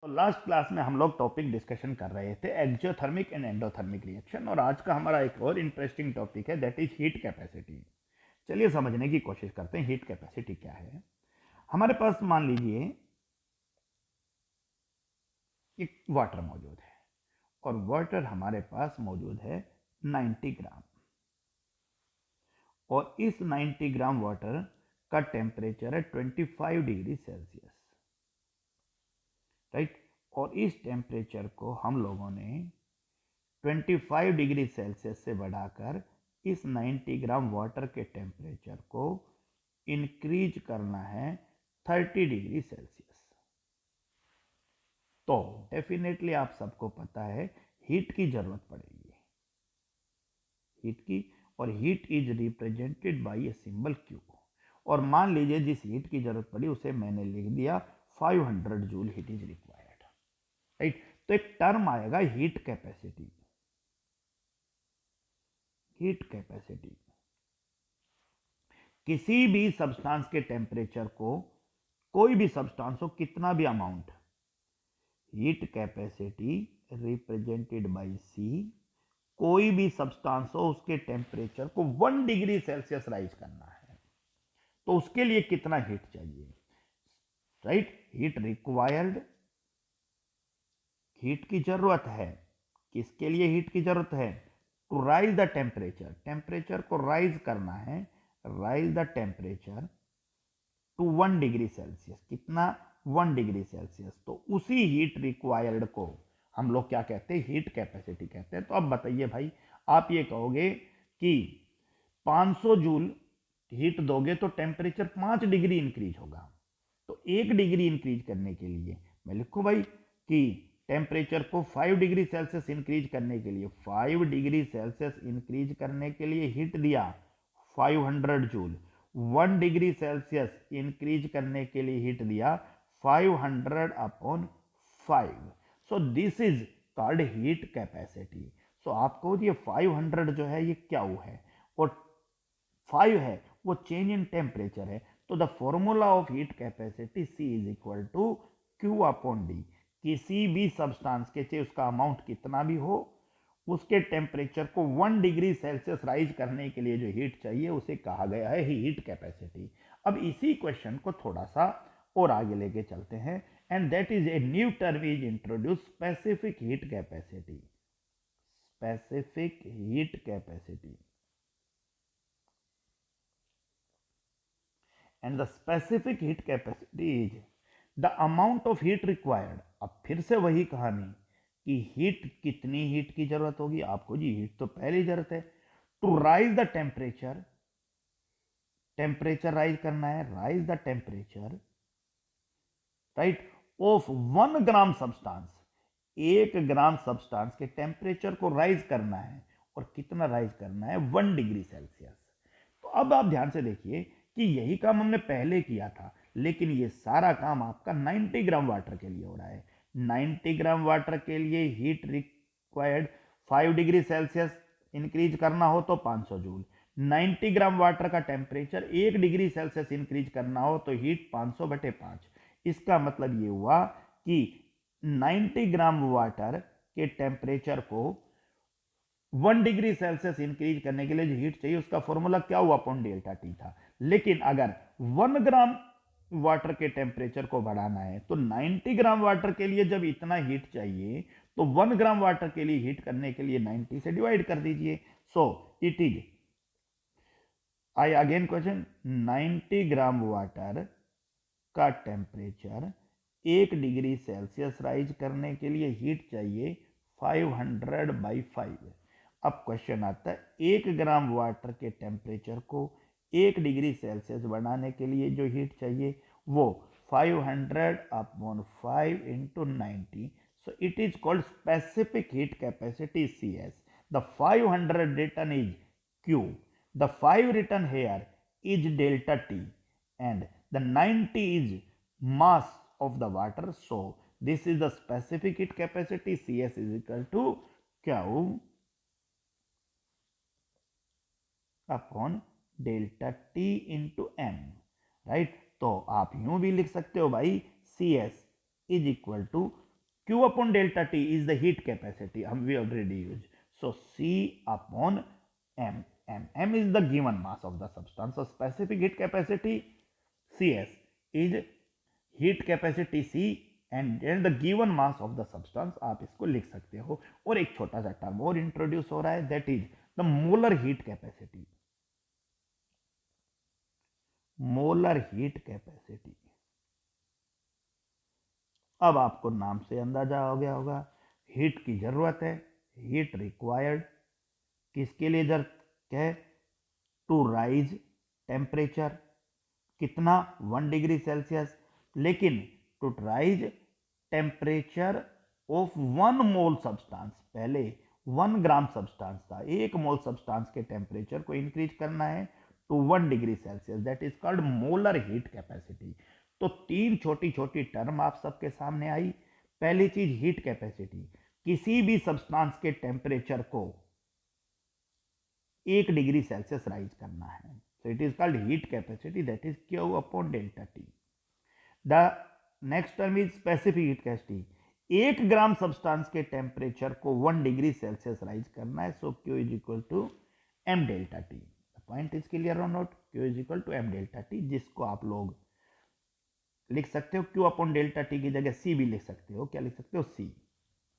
तो last class में हम लोग टॉपिक डिस्कशन कर रहे थे एक्जियोथर्मिक एंड एंडोथर्मिक रिएक्शन, और आज का हमारा एक और इंटरेस्टिंग टॉपिक है, दैट इज हीट कैपेसिटी। चलिए समझने की कोशिश करते हैं हीट कैपेसिटी क्या है। हमारे पास मान लीजिए एक वाटर मौजूद है, और वाटर हमारे पास मौजूद है 90 ग्राम, और इस 90 ग्राम वाटर का टेम्परेचर है 25 डिग्री सेल्सियस, राइट। और इस टेम्परेचर को हम लोगों ने 25 डिग्री सेल्सियस से बढ़ाकर इस 90 ग्राम वाटर के टेम्परेचर को इंक्रीज करना है 30 डिग्री सेल्सियस। तो डेफिनेटली आप सबको पता है हीट की जरूरत पड़ेगी, हीट की, और heat is represented by a symbol Q. और मान लीजिए जिस हीट की जरूरत पड़ी उसे मैंने लिख दिया 500 joule heat is required, right. तो एक टर्म आएगा हीट कैपेसिटी। हीट कैपेसिटी किसी भी सब्सटेंस के टेम्परेचर को, कोई भी सब्सटेंस हो, कितना भी amount, heat capacity represented by C, कोई भी सब्सटेंस हो उसके टेम्परेचर को 1 डिग्री सेल्सियस राइज करना है, तो उसके लिए कितना हीट चाहिए, राइट। हीट रिक्वायर्ड, हीट की जरूरत है, किसके लिए हीट की जरूरत है, to raise the temperature, temperature को राइज करना है, raise the temperature to 1 degree Celsius, कितना, 1 डिग्री सेल्सियस। तो उसी हीट रिक्वायर्ड को हम लोग क्या कहते हैं, हीट कैपेसिटी कहते हैं। तो अब बताइए भाई, आप ये कहोगे कि 500 जूल हीट दोगे तो टेम्परेचर 5 डिग्री इंक्रीज होगा, तो 1 डिग्री इंक्रीज करने के लिए मैं लिखूं भाई कि टेम्परेचर को 5 डिग्री सेल्सियस इंक्रीज करने के लिए, 5 डिग्री सेल्सियस इंक्रीज करने के लिए हीट दिया 500 जूल, 1 डिग्री सेल्सियस इंक्रीज करने के लिए हीट दिया 500 upon 5। So this is called heat capacity. So आपको ये 500 जो है ये क्या है, और 5 है वो चेंज इन टेम्परेचर है। तो the formula of heat capacity C is equal to Q upon D. किसी भी सब्सटेंस के, चाहे उसका अमाउंट कितना भी हो, उसके टेम्परेचर को 1 डिग्री सेल्सियस राइज करने के लिए जो हीट चाहिए उसे कहा गया है हीट कैपेसिटी। अब इसी क्वेश्चन को थोड़ा सा और आगे लेके चलते हैं, and that is a new term is introduce, specific heat capacity. Specific heat capacity, and the specific heat capacity is the amount of heat required। अब फिर से वही कहानी कि हीट, कितनी हीट की जरूरत होगी आपको, जी हीट तो पहले ही जरूरत है, to raise the temperature, temperature raise करना है, raise the temperature, right, of 1 gram substance, 1 gram substance के टेम्परेचर को राइज करना है, और कितना राइज करना है, 1 डिग्री सेल्सियस। तो अब आप ध्यान से देखिए कि यही काम हमने पहले किया था, लेकिन ये सारा काम आपका 90 ग्राम वाटर के लिए हो रहा है। 90 ग्राम वाटर के लिए heat required 5 degree Celsius increase करना हो तो 500 जूल, 90 ग्राम वाटर का टेम्परेचर 1 डिग्री सेल्सियस इंक्रीज करना हो तो हीट 500/5। इसका मतलब ये हुआ कि 90 ग्राम वाटर के टेम्परेचर को 1 डिग्री सेल्सियस इंक्रीज करने के लिए जो हीट चाहिए उसका फॉर्मूला क्या हुआ, अपॉन डेल्टा टी था। लेकिन अगर 1 ग्राम वाटर के टेम्परेचर को बढ़ाना है तो 90 ग्राम वाटर के लिए जब इतना हीट चाहिए तो 1 ग्राम वाटर के लिए हीट करने के लिए 90 से डिवाइड कर दीजिए। सो it is, I again question, 90 gram water का टेम्परेचर 1 डिग्री सेल्सियस राइज करने के लिए हीट चाहिए 500/5। अब क्वेश्चन आता है 1 ग्राम वाटर के टेम्परेचर को 1 डिग्री सेल्सियस बढ़ाने के लिए जो हीट चाहिए वो 500/5 into 90। So it is called specific heat capacity C S. The 500 written is Q, the 5 written here is delta T, and the 90 is mass of the water. So this is the specific heat capacity, Cs is equal to Q upon delta T into M, right. तो आप यूं भी लिख सकते हो भाई, C S is equal to Q upon delta T is the heat capacity. We already used. So C upon M. M is the given mass of the substance. So specific heat capacity CS is heat capacity C and the given mass of the substance. आप इसको लिख सकते हो. और एक छोटा सा term और इंट्रोड्यूस हो रहा है, that is the molar heat capacity. Molar heat capacity. अब आपको नाम से अंदाजा हो गया होगा, हीट की जरूरत है, हीट रिक्वायर्ड किसके लिए जरूरत है, टू राइज टेम्परेचर, कितना 1 डिग्री सेल्सियस, लेकिन to raise temperature of 1 mole substance, पहले 1 ग्राम सब्सटेंस था, 1 मोल सब्सटेंस के टेम्परेचर को इंक्रीज करना है to 1 degree Celsius, that is called molar heat capacity. तो 3 छोटी छोटी टर्म आप सबके सामने आई. पहली चीज हीट कैपेसिटी, किसी भी सब्सटेंस के टेम्परेचर को 1 डिग्री सेल्सियस राइज करना है. So it is called heat capacity, that is Q upon delta T. The next term is specific heat capacity. 1 gram substance के टेम्परेचर को 1 डिग्री सेल्सियस राइज करना है. So Q is equal to M delta T. Point is clear or not. Q is equal to M delta T, जिसको आप लोग लिख सकते हो Q अपॉन डेल्टा T की जगह C भी लिख सकते हो. क्या लिख सकते हो, C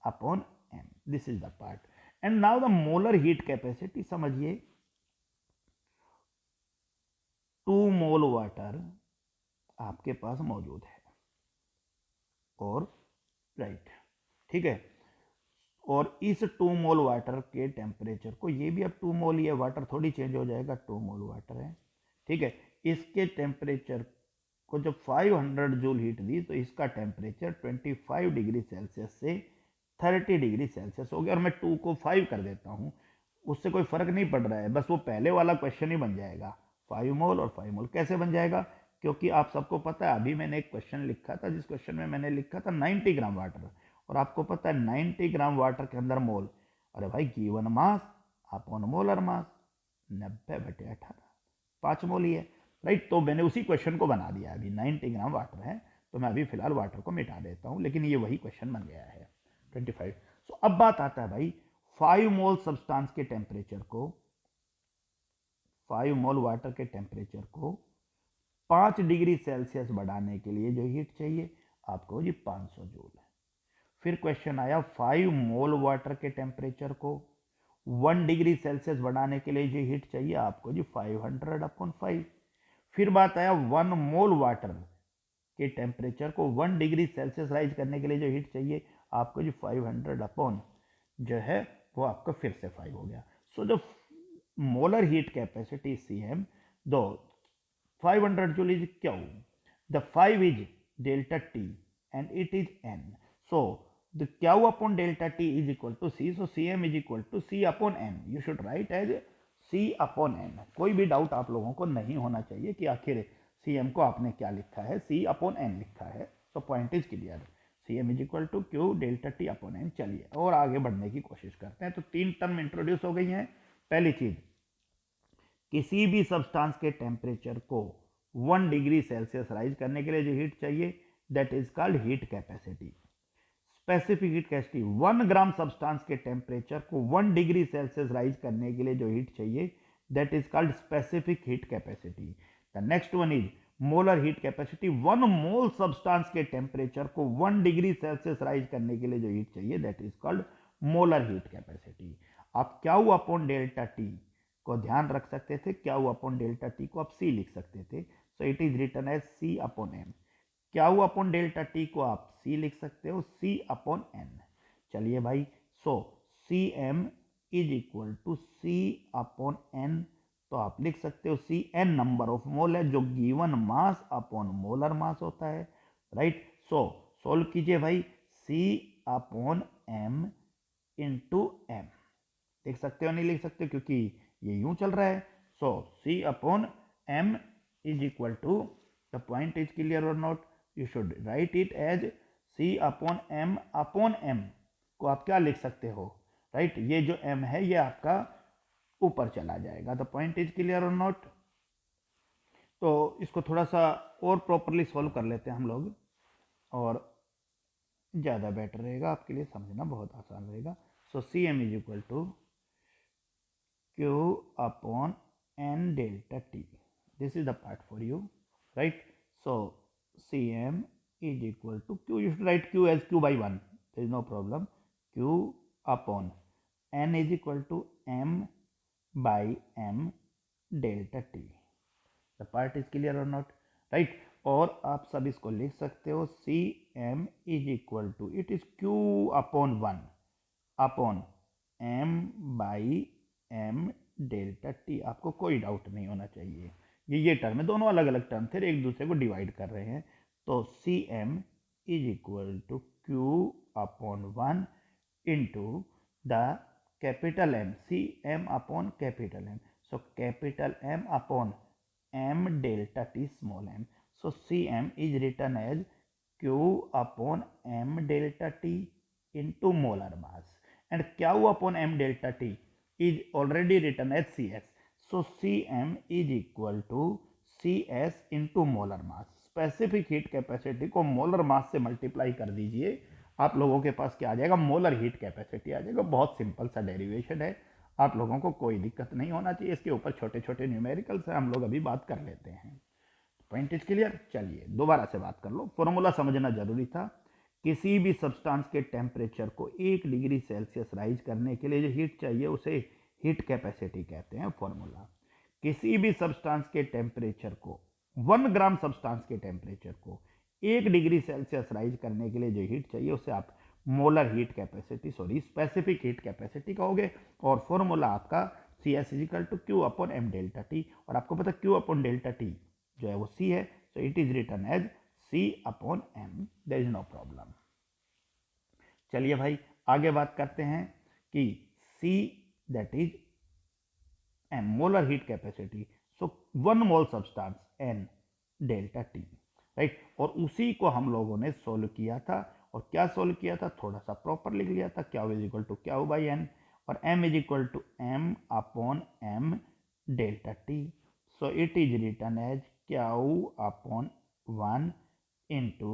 upon M. This is the part. And now the molar heat capacity. समझिए, 2 मोल वाटर आपके पास मौजूद है और राइट, ठीक है, और इस 2 मोल वाटर के टेम्परेचर को, ये भी अब 2 मोल ही है, वाटर थोड़ी चेंज हो जाएगा, 2 मोल वाटर है, ठीक है, इसके टेम्परेचर को जब 500 जूल हीट दी तो इसका टेम्परेचर 25 डिग्री सेल्सियस से 30 डिग्री सेल्सियस हो गया. और मैं 2 को 5 कर देता हूँ, उससे कोई फर्क नहीं पड़ रहा है, बस वो पहले वाला क्वेश्चन ही बन जाएगा. 5 मोल और 5 मोल कैसे बन जाएगा, क्योंकि आप सबको पता है, अभी मैंने एक क्वेश्चन लिखा था, जिस क्वेश्चन में मैंने लिखा था 90 ग्राम वाटर, और आपको पता है 90 ग्राम वाटर के अंदर मोल, अरे भाई given mass upon molar mass 90/18, 5 मोल ही है, राइट. तो मैंने उसी क्वेश्चन को बना दिया. अभी 90 ग्राम वाटर है, तो मैं अभी फिलहाल वाटर को मिटा देता हूं, लेकिन ये वही क्वेश्चन बन गया है 25. सो अब बात आता है भाई, 5 मोल सब्सटेंस के टेम्परेचर को, 5 मोल वाटर के टेम्परेचर को 5 डिग्री सेल्सियस बढ़ाने के लिए जो हीट चाहिए आपको जी 500 जूल है. फिर क्वेश्चन आया, 5 मोल वाटर के टेम्परेचर को 1 डिग्री सेल्सियस बढ़ाने के लिए जो हीट चाहिए आपको जी 500/5. फिर बात आया, 1 मोल वाटर के टेम्परेचर को 1 डिग्री सेल्सियस राइज करने के लिए जो हीट चाहिए आपको जी 500 अपॉन जो है वो आपका फिर से 5 हो गया. सो जो मोलर हीट कैपेसिटी CM, दो 500 joule is Q, the 5 is delta T and it is N. So the Q upon delta T is equal to C. So CM is equal to C upon N. You should write as C upon N. कोई भी doubt आप लोगों को नहीं होना चाहिए कि आखिर CM को आपने क्या लिखा है, C upon N लिखा है. So point is clear. CM is equal to Q delta T upon N. चलिए और आगे बढ़ने की कोशिश करते हैं. तो 3 टर्म इंट्रोड्यूस हो गई हैं. पहली चीज, किसी भी सब्सटेंस के टेम्परेचर को 1 डिग्री सेल्सियस राइज करने के लिए जो हीट चाहिए that is called heat capacity. Specific heat capacity, 1 gram substance के टेम्परेचर को 1 डिग्री सेल्सियस राइज करने के लिए जो हीट चाहिए that is called specific heat capacity. The next one is molar heat capacity. 1 mole substance के temperature को 1 degree Celsius rise करने के लिए जो हीट चाहिए that is called molar heat capacity. आप Q अपॉन डेल्टा T को ध्यान रख सकते थे, Q अपॉन डेल्टा T को आप C लिख सकते थे. So it is written as C upon M. Q upon delta T को आप C लिख सकते हो, C अपॉन N. चलिए भाई, so CM is equal to C upon N. तो आप लिख सकते हो CN नंबर ऑफ मोल है, जो given mass upon molar mass होता है, राइट. सो सोल्व कीजिए भाई, C upon M into M. लिख सकते हो नहीं लिख सकते क्योंकि ये यूं चल रहा है. So C upon M is equal to, the point is clear or not, you should write it as C upon M को आप क्या लिख सकते हो, राइट. ये जो M है ये आपका ऊपर चला जाएगा. The point is clear or not. तो इसको थोड़ा सा और प्रॉपरली सॉल्व कर लेते हैं हम लोग. और ज़्यादा बेटर रहेगा, आपके लिए समझना बहुत आसान रहेगा. So Cm is equal to Q upon n delta T. This is the part for you, right? So Cm is equal to Q. You should write Q as Q by 1. There is no problem. Q upon n is equal to M by M delta T. The part is clear or not, right? और आप सब इसको लिख सकते हो Cm is equal to, it is Q upon 1 upon M by M delta T. आपको कोई doubt नहीं होना चाहिए. ये टर्म है, दोनों अलग अलग टर्म थे, एक दूसरे को डिवाइड कर रहे हैं. तो C M is equal to Q upon 1 into the capital M, C M upon capital M. So capital M upon M delta T small M. So C M is written as Q upon M delta T into molar mass. And Q upon M delta T is already written as Cs. So Cm is equal to Cs into molar mass. Specific heat capacity को molar mass से multiply कर दीजिए, आप लोगों के पास क्या आ जाएगा, molar heat capacity आ जाएगा. बहुत सिंपल सा डेरिवेशन है, आप लोगों को कोई दिक्कत नहीं होना चाहिए. इसके ऊपर छोटे छोटे न्यूमेरिकल्स हैं, हम लोग अभी बात कर लेते हैं. Point is clear. चलिए दोबारा से बात कर लो, फॉर्मूला समझना जरूरी था. किसी भी सब्सटेंस के टेम्परेचर को 1 डिग्री सेल्सियस राइज करने के लिए जो हीट चाहिए उसे हीट कैपेसिटी कहते हैं. फॉर्मूला, किसी भी सब्सटेंस के टेम्परेचर को 1 ग्राम सब्सटेंस के टेम्परेचर को 1 डिग्री सेल्सियस राइज करने के लिए जो हीट चाहिए उसे आप molar heat capacity, sorry specific heat capacity कहोगे. और फॉर्मूला आपका C S is equal to Q upon M delta T. और आपको पता क्यू अपॉन डेल्टा टी जो है वो सी है, so it is written as C upon M. there is no problem. चलिए भाई आगे बात करते हैं कि C that is M molar heat capacity. So 1 mole substance N delta T, right. और उसी को हम लोगों ने सोल्व किया था. और क्या सोल्व किया था, थोड़ा सा प्रॉपर लिख लिया था. Q is equal to Q by N और M is equal to M upon M delta T. So it is written as Q upon 1 into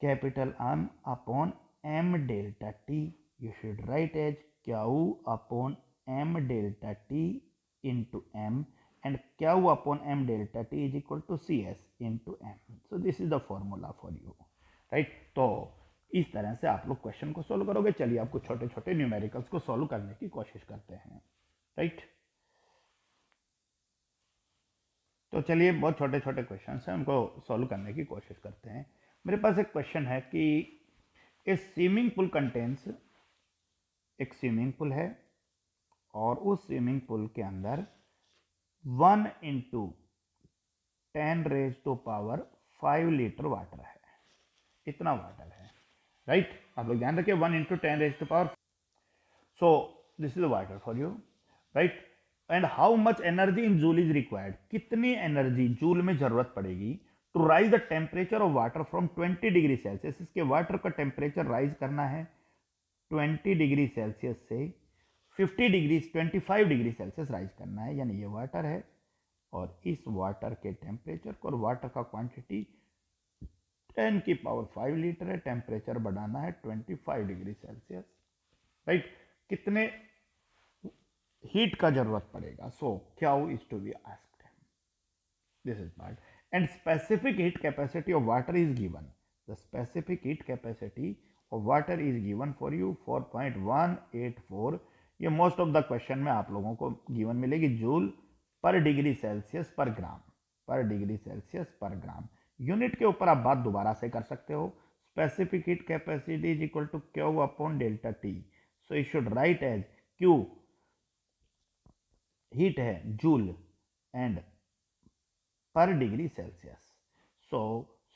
capital M upon M delta T. You should write as Q upon M delta T into M, and Q upon M delta T is equal to CS into M. So this is the formula for you, right? तो इस तरह से आप लोग question को solve करोगे. चलिए आपको छोटे छोटे न्यूमेरिकल्स को सॉल्व करने की कोशिश करते हैं, राइट. तो चलिए बहुत छोटे छोटे क्वेश्चन हैं, उनको सॉल्व करने की कोशिश करते हैं. मेरे पास एक क्वेश्चन है कि एक स्विमिंग पूल कंटेंस, एक स्विमिंग पूल है और उस स्विमिंग पूल के अंदर 1 into 10 raise to power 5 litre water है. इतना वाटर है, राइट. आप लोग ध्यान रखिए 1 into 10 raise to power. So this is water for you, right. And how much energy in joule is required, कितनी एनर्जी जूल में जरूरत पड़ेगी to raise the temperature of water from 20 degree Celsius. इसके water का temperature raise करना है 20 degree Celsius से 25 degree Celsius rise करना है. यानी ये वाटर है और इस वाटर के टेम्परेचर को, और वाटर का क्वांटिटी 10 की पावर 5 लीटर है. टेम्परेचर बढ़ाना है 25 डिग्री सेल्सियस, राइट. कितने हीट का जरूरत पड़ेगा. सो क्या is to be asked, this is part. And specific heat capacity of water is given. The specific heat capacity of water is given for you 4.184. ये most of the question में आप लोगों को given मिलेगी. Joule पर degree Celsius पर ग्राम, पर degree Celsius पर ग्राम. यूनिट के ऊपर आप बात दोबारा से कर सकते हो. Specific heat capacity is equal to Q upon delta T. So you should write as Q heat है joule and per degree Celsius. So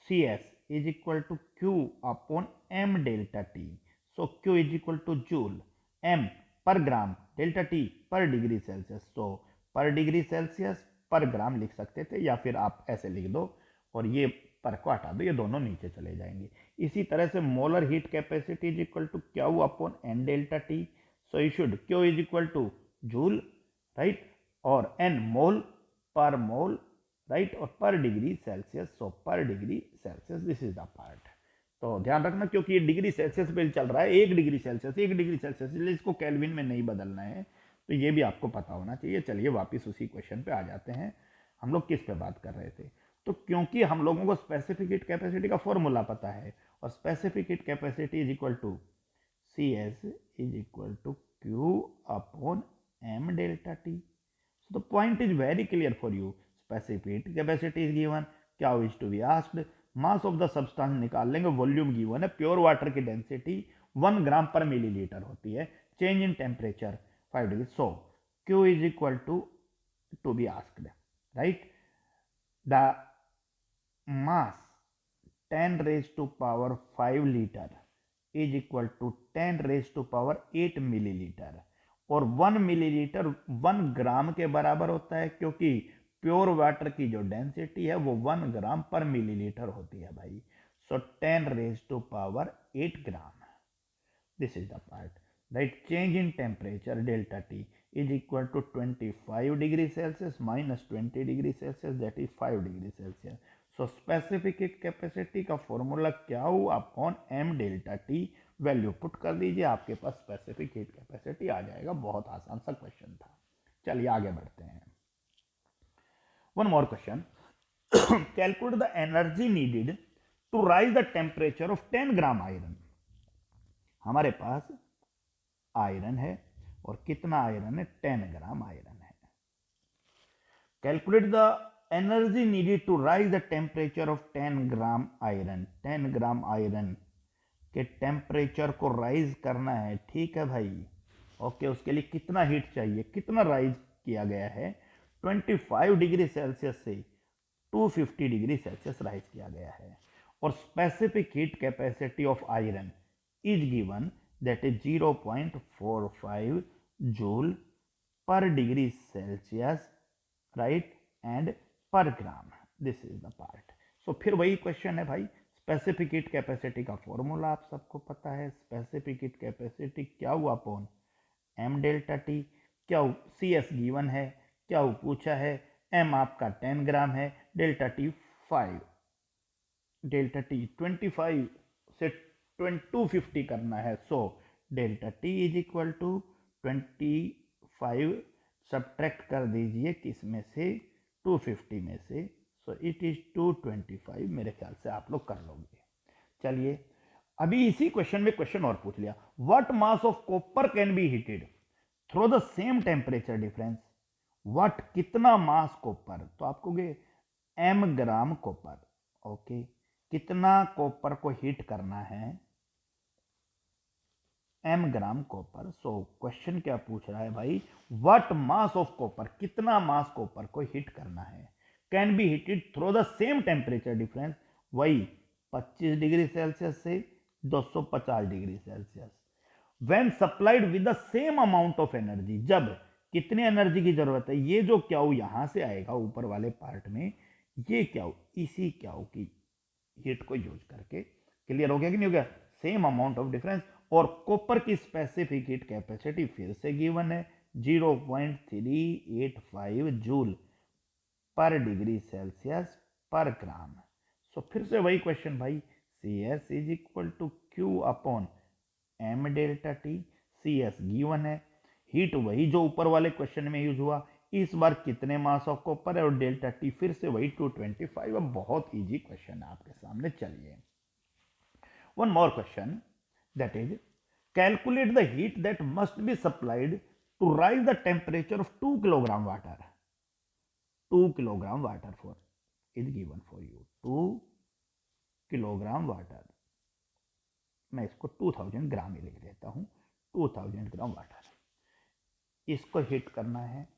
C S is equal to Q upon M delta T. So Q is equal to joule, M per gram, delta T per degree Celsius. So per degree Celsius पर ग्राम लिख सकते थे, या फिर आप ऐसे लिख दो और ये पर को हटा दो, ये दोनों नीचे चले जाएंगे. इसी तरह से molar heat capacity is equal to Q upon N delta T. So you should Q is equal to joule, right, और N mole per mole, right, और per degree Celsius. So per degree Celsius, this is the part. तो ध्यान रखना, क्योंकि ये degree Celsius पे चल रहा है, 1 डिग्री सेल्सियस, इसलिए इसको केल्विन में नहीं बदलना है, तो ये भी आपको पता होना चाहिए। चलिए वापस उसी क्वेश्चन पे आ जाते हैं। हम लोग किस पे बात कर रहे थे? तो क्योंकि हम लोगों को स्पेसिफिक हीट कैपेसिटी का फॉर्मूला पता है, और specific heat capacity is equal to C S is equal to Q upon M delta T. So the point is very clear for you. Specific heat capacity is given. क्या is to be asked? Mass of the substance निकाल लेंगे, volume given है, pure water की density 1 gram per millilitre होती है, change in temperature 5 degree. So Q is equal to be asked, right, the mass 10 raised to power 5 litre is equal to 10 raised to power 8 millilitre, और 1 millilitre 1 ग्राम के बराबर होता है, क्योंकि pure water की जो डेंसिटी है वो 1 ग्राम पर मिलीलीटर होती है भाई। सो 10 raised to power 8 gram, this is the part, right? Change in temperature delta T is equal to 25 degree Celsius minus 20 degree Celsius, that is 5 degree Celsius. So specific heat capacity का formula क्या हो, upon m delta T value put कर दीजिए, आपके पास specific heat capacity आ जाएगा। बहुत आसान सा क्वेश्चन था। चलिए आगे बढ़ते हैं। One more question, calculate the energy needed to raise the temperature of 10 gram iron. हमारे पास आयरन है, और कितना आयरन है? 10 ग्राम आयरन है। Calculate the energy needed to raise the temperature of 10 gram iron. 10 gram iron के temperature को raise करना है, ठीक है भाई। ओके, उसके लिए कितना हीट चाहिए, कितना राइज किया गया है? 25 डिग्री सेल्सियस से 250 डिग्री सेल्सियस राइज किया गया है, और specific heat capacity of iron is given, that is 0.45 joule per degree Celsius, right, and per gram. This is the part. So फिर वही क्वेश्चन है भाई, स्पेसिफिक हीट कैपेसिटी का फॉर्मूला आप सबको पता है। स्पेसिफिक हीट कैपेसिटी क्या हुआ अपॉन एम डेल्टा टी, क्या सी एस गिवन है, क्या पूछा है, एम आपका 10 ग्राम है, डेल्टा टी 5, डेल्टा टी 25 से 250 करना है। So delta T is equal to 25, subtract कर दीजिए किस में से? 250 में से। So it is 225। मेरे ख्याल से आप लोग कर लोगे। चलिए अभी इसी क्वेश्चन में क्वेश्चन और पूछ लिया, what mass of copper can be heated through the same temperature difference. What, कितना मास कॉपर, तो आपको एम ग्राम कॉपर। ओके, कितना कॉपर को हीट करना है? M gram copper. So question क्या पूछ रहा है भाई? व्हाट मास ऑफ कॉपर, कितना मास कॉपर को हीट करना है, can be heated through the same temperature difference, वही 25 डिग्री सेल्सियस से 250 degree Celsius, when supplied with the same amount of energy. जब कितनी एनर्जी की जरूरत है? ये जो क्या यहां से आएगा ऊपर वाले पार्ट में, ये क्या इसी क्या की हीट को यूज करके। क्लियर हो गया कि नहीं हो गया? Same amount of difference. और कॉपर की स्पेसिफिक हीट कैपेसिटी फिर से गिवन है, 0.385 जूल पर डिग्री सेल्सियस पर ग्राम। सो फिर से वही क्वेश्चन भाई, C S is equal to Q upon M delta T. C S given है, हीट वही जो ऊपर वाले क्वेश्चन में यूज हुआ, इस बार कितने मास ऑफ कॉपर है, और डेल्टा टी फिर से वही 225। अब बहुत इजी क्वेश्चन है आपके सामने। चलिए one more question, that is calculate the heat that must be supplied to rise the temperature of 2 kilogram water. 2 kilogram water for is given for you, 2 kilogram water, मैं इसको 2000 ग्राम ही लिख देता हूं, 2000 ग्राम वाटर इसको हीट करना है,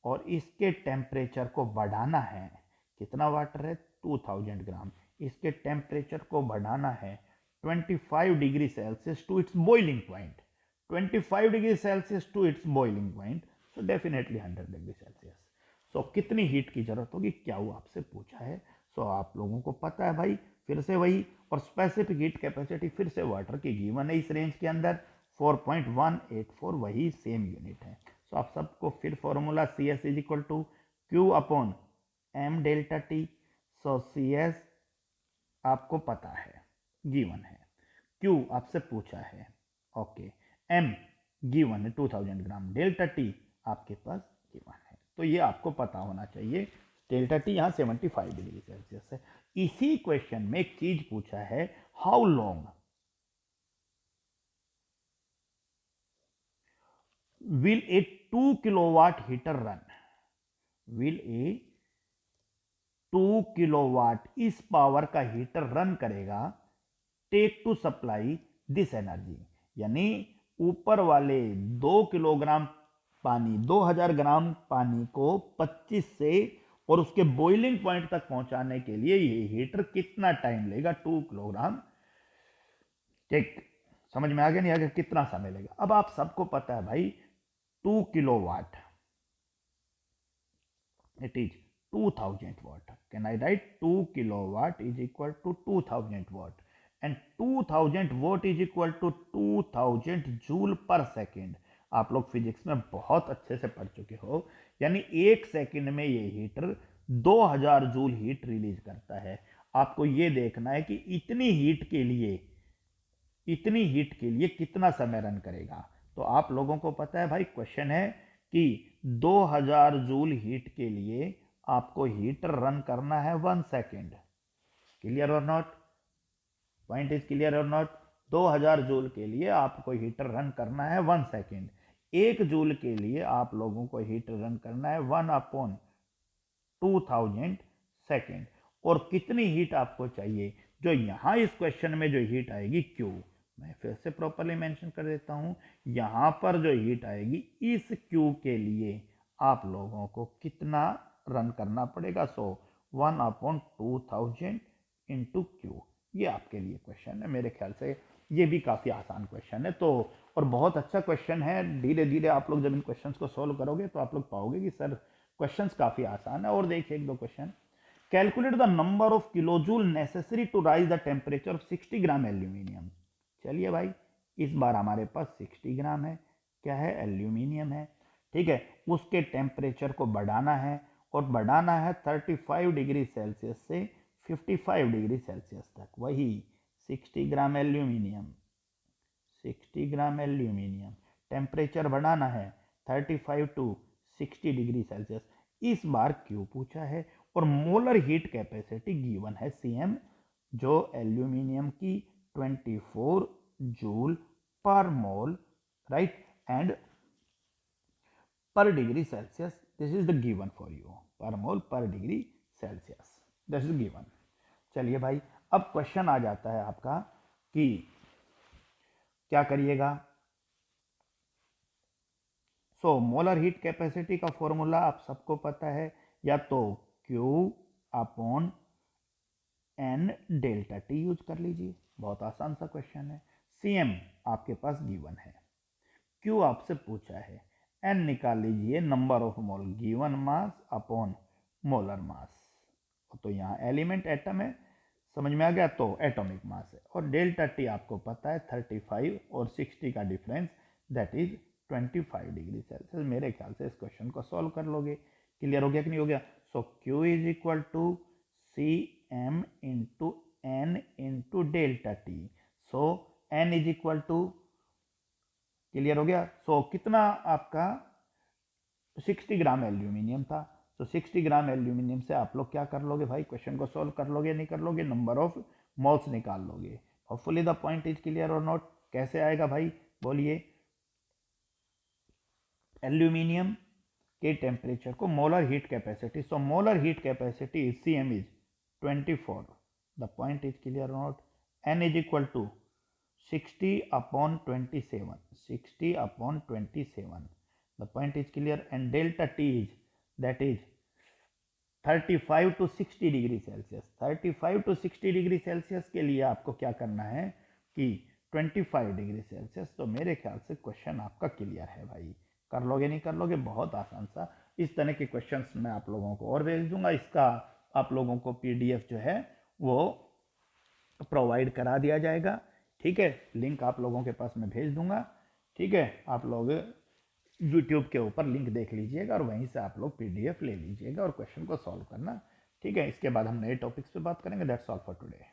और इसके टेम्परेचर को बढ़ाना है। कितना वाटर है? 2000 ग्राम। इसके टेम्परेचर को बढ़ाना है 25 degree Celsius to its boiling point. 25 degree Celsius to its boiling point, so definitely 100 degree Celsius. So कितनी हीट की जरूरत होगी, क्या वो आपसे पूछा है। सो आप लोगों को पता है भाई, फिर से वही, और स्पेसिफिक हीट कैपेसिटी फिर से वाटर की गिवन है इस रेंज के अंदर 4.184, वही सेम यूनिट है। सो आप सबको फिर formula C S is equal to Q upon M delta T. So C S आपको पता है, गिवन है, Q आपसे पूछा है, ओके, M गिवन है 2000 ग्राम, डेल्टा T आपके पास गिवन है। तो ये आपको पता होना चाहिए, डेल्टा T यहाँ 75 डिग्री सेल्सियस है। इसी क्वेश्चन में एक चीज पूछा है, how long will a 2 kilowatt heater run, will a 2 kilowatt इस पावर का हीटर रन करेगा, take to supply this energy, यानी ऊपर वाले 2 किलोग्राम पानी, 2000 ग्राम पानी को 25 से और उसके बॉइलिंग पॉइंट तक पहुंचाने के लिए ये हीटर कितना टाइम लेगा, 2 किलोग्राम। ठीक, समझ में आ गया नहीं आ गया, कितना समय लेगा। अब आप सबको पता है भाई 2 kilowatt, it is 2000 watt. Can I write 2 kilowatt is equal to 2000 watt, and 2000 watt is equal to 2000 joule पर सेकेंड। आप लोग फिजिक्स में बहुत अच्छे से पढ़ चुके हो, यानी एक सेकेंड में ये हीटर 2000 जूल हीट रिलीज करता है। आपको ये देखना है कि इतनी हीट के लिए कितना समय रन करेगा। तो आप लोगों को पता है भाई, क्वेश्चन है कि 2000 जूल हीट के लिए आपको हीटर रन करना है 1 second. Clear or not? Point is clear or not? 2000 joule के लिए आपको हीटर रन करना है 1 सेकेंड। 1 जूल के लिए आप लोगों को हीटर रन करना है 1/2000 सेकेंड। और कितनी हीट आपको चाहिए, जो यहां इस क्वेश्चन में जो हीट आएगी Q, मैं फिर से प्रॉपरली मेंशन कर देता हूं, यहां पर जो हीट आएगी इस Q के लिए आप लोगों को कितना रन करना पड़ेगा, सो 1/2000 इंटू Q। ये आपके लिए क्वेश्चन है, मेरे ख्याल से ये भी काफ़ी आसान क्वेश्चन है। तो और बहुत अच्छा क्वेश्चन है, धीरे धीरे आप लोग जब इन क्वेश्चंस को सॉल्व करोगे तो आप लोग पाओगे कि सर क्वेश्चंस काफ़ी आसान है। और देखिए एक दो question, calculate the number of kilojoule necessary to raise the temperature of 60 gram aluminium. चलिए भाई, इस बार हमारे पास 60 ग्राम है, क्या है, एल्यूमिनियम है, ठीक है। उसके टेम्परेचर को बढ़ाना है, और बढ़ाना है 35 डिग्री सेल्सियस से 55 डिग्री सेल्सियस तक। वही 60 gram aluminium, 60 gram aluminium, temperature बढ़ाना है 35 टू 60 डिग्री सेल्सियस। इस बार क्यों पूछा है, और मोलर हीट कैपेसिटी गिवन है Cm, जो एल्यूमिनियम की 24 जूल पर mole, right, and per degree Celsius. This is the given for you, per mole per degree Celsius, this is given। चलिए भाई, अब क्वेश्चन आ जाता है आपका कि क्या करिएगा। सो मोलर हीट कैपेसिटी का फॉर्मूला आप सबको पता है, या तो Q upon N delta T use कर लीजिए, बहुत आसान सा क्वेश्चन है। Cm आपके पास गिवन है, Q आपसे पूछा है, N निकाल लीजिए, number of mole given mass upon molar mass. तो यहाँ एलिमेंट एटम है, समझ में आ गया, तो एटॉमिक मास है। और डेल्टा टी आपको पता है 35 और 60 का difference, that is 25 degree Celsius. मेरे ख्याल से इस क्वेश्चन को सॉल्व कर लोगे। क्लियर हो गया कि नहीं हो गया? So Q is equal to Cm into N into delta T. So N is equal to, clear हो गया, सो कितना आपका 60 ग्राम एल्यूमिनियम था, तो 60 ग्राम एल्यूमिनियम से आप लोग क्या कर लोगे भाई, क्वेश्चन को सॉल्व कर लोगे, नहीं कर लोगे, नंबर ऑफ मोल्स निकाल लोगे। Hopefully the point is clear or not? कैसे आएगा भाई, बोलिए। एल्यूमिनियम के टेम्परेचर को molar heat capacity, so molar heat capacity is Cm is 24, the point is clear or not? N is equal to 60/27, 60/27, the point is clear, and delta T is, that is 35 to 60 degree Celsius. 35 to 60 degree Celsius के लिए आपको क्या करना है कि 25 degree Celsius. तो मेरे ख्याल से क्वेश्चन आपका क्लियर है भाई, कर लोगे नहीं कर लोगे, बहुत आसान सा। इस तरह के क्वेश्चंस मैं आप लोगों को और भेज दूंगा, इसका आप लोगों को PDF जो है वो प्रोवाइड करा दिया जाएगा, ठीक है। लिंक आप लोगों के पास मैं भेज दूंगा, ठीक है। आप लोग YouTube के ऊपर लिंक देख लीजिएगा और वहीं से आप लोग PDF ले लीजिएगा और क्वेश्चन को सॉल्व करना, ठीक है। इसके बाद हम नए टॉपिक्स पे बात करेंगे। That's all for today.